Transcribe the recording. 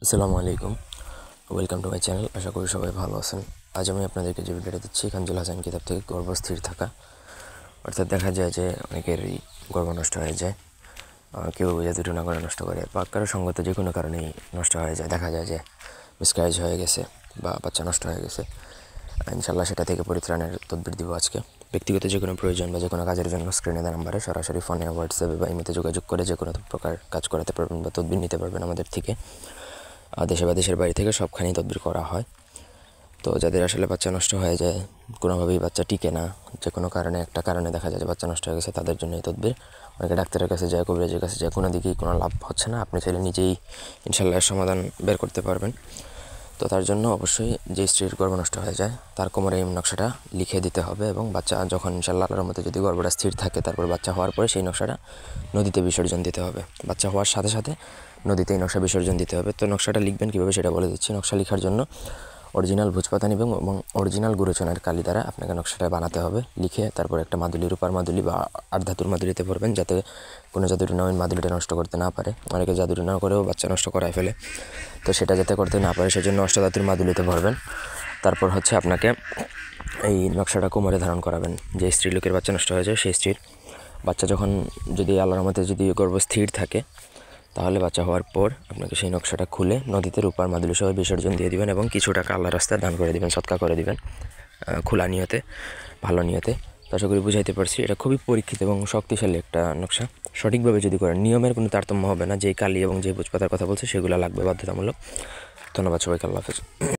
আসসালামু আলাইকুম, welcome to my channel. আশা করি সবাই ভালো আছেন। আজ আমি আপনাদেরকে যে ভিডিওটা দিচ্ছি কাঞ্জুল হাসান কিতাব থেকে গর্ভস্থির থাকা। অর্থাৎ দেখা যায় যে অনেকেরই গর্ভ নষ্ট হয়ে যায়, কেউ জাদুটনা করে নষ্ট করে বা কারো সঙ্গত যে কোনো কারণেই নষ্ট হয়ে যায়। দেখা যায় যে মিসক্যারেজ হয়ে গেছে বা বাচ্চা নষ্ট হয়ে গেছে। ইনশাল্লাহ সেটা থেকে পরিত্রাণের তদবির দিব আজকে। ব্যক্তিগত যে কোনো প্রয়োজন বা যে কোনো কাজের জন্য স্ক্রিনে দেওয়া নাম্বারে সরাসরি ফোনে, হোয়াটসঅ্যাপে বা ইমেতে যোগাযোগ করে যে কোনো প্রকার কাজ করাতে পারবেন বা তদবির নিতে পারবেন আমাদের থেকে। দেশে বা দেশের বাইরে থেকে সবখানেই তদবির করা হয়। তো যাদের আসলে বাচ্চা নষ্ট হয়ে যায়, কোনোভাবেই বাচ্চা টিকে না, যে কোনো কারণে একটা কারণে দেখা যায় যে বাচ্চা নষ্ট হয়ে গেছে, তাদের জন্য এই তদবির। অনেকে ডাক্তারের কাছে যায়, কবিরাজের কাছে যায়, কোনো দিকেই কোনো লাভ হচ্ছে না। আপনি চাইলে নিজেই ইনশাল্লাহ সমাধান বের করতে পারবেন। তো তার জন্য অবশ্যই যে স্ত্রীর গর্ভ নষ্ট হয়ে যায় তার কোমরে এই নকশাটা লিখে দিতে হবে এবং বাচ্চা যখন ইনশাল্লাহ আল্লাহর মধ্যে যদি গর্ভটা স্থির থাকে, তারপর বাচ্চা হওয়ার পরে সেই নকশাটা নদীতে বিসর্জন দিতে হবে। বাচ্চা হওয়ার সাথে সাথে নদীতে এই নকশা বিসর্জন দিতে হবে। তো নকশাটা লিখবেন কীভাবে সেটা বলে দিচ্ছি। নকশা লেখার জন্য অরিজিনাল ভোজপাতা নেবেন এবং অরিজিনাল গুরুচনের কালি দ্বারা আপনাকে নকশাটা বানাতে হবে। লিখে তারপর একটা মাদুলি, রূপার মাদুলি বা আর্ধাতুর মাদুলিতে ভরবেন, যাতে কোনো জাদুটনা ওই মাদুলিটা নষ্ট করতে না পারে। অনেকে জাদুটনা করেও বাচ্চা নষ্ট করায় ফেলে, তো সেটা যাতে করতে না পারে সেজন্য অষ্টধাতুর মাদুলিতে ভরবেন। তারপর হচ্ছে আপনাকে এই নকশাটা কোমরে ধারণ করাবেন। যে স্ত্রী লোকের বাচ্চা নষ্ট হয়ে যায় সেই স্ত্রীর বাচ্চা যখন, যদি আল্লাহর মতে যদি গর্ভ স্থির থাকে, তাহলে বাচ্চা হওয়ার পর আপনাকে সেই নকশাটা খুলে নদীতে রূপার মাদুলি সহ বিসর্জন দিয়ে দিবেন এবং কিছু টাকা আল্লাহর রাস্তায় দান করে দিবেন, সৎকা করে দিবেন, খোলা নিয়তে, ভালো নিয়তে। তো আশা করি বুঝাইতে পারছি। এটা খুবই পরীক্ষিত এবং শক্তিশালী একটা নকশা। সঠিকভাবে যদি করেন, নিয়মের কোনো তারতম্য হবে না। যে কালি এবং যে ভোজপাতার কথা বলছে সেগুলো লাগবে বাধ্যতামূলক। ধন্যবাদ সবাইকে, আল্লাহ হাফেজ।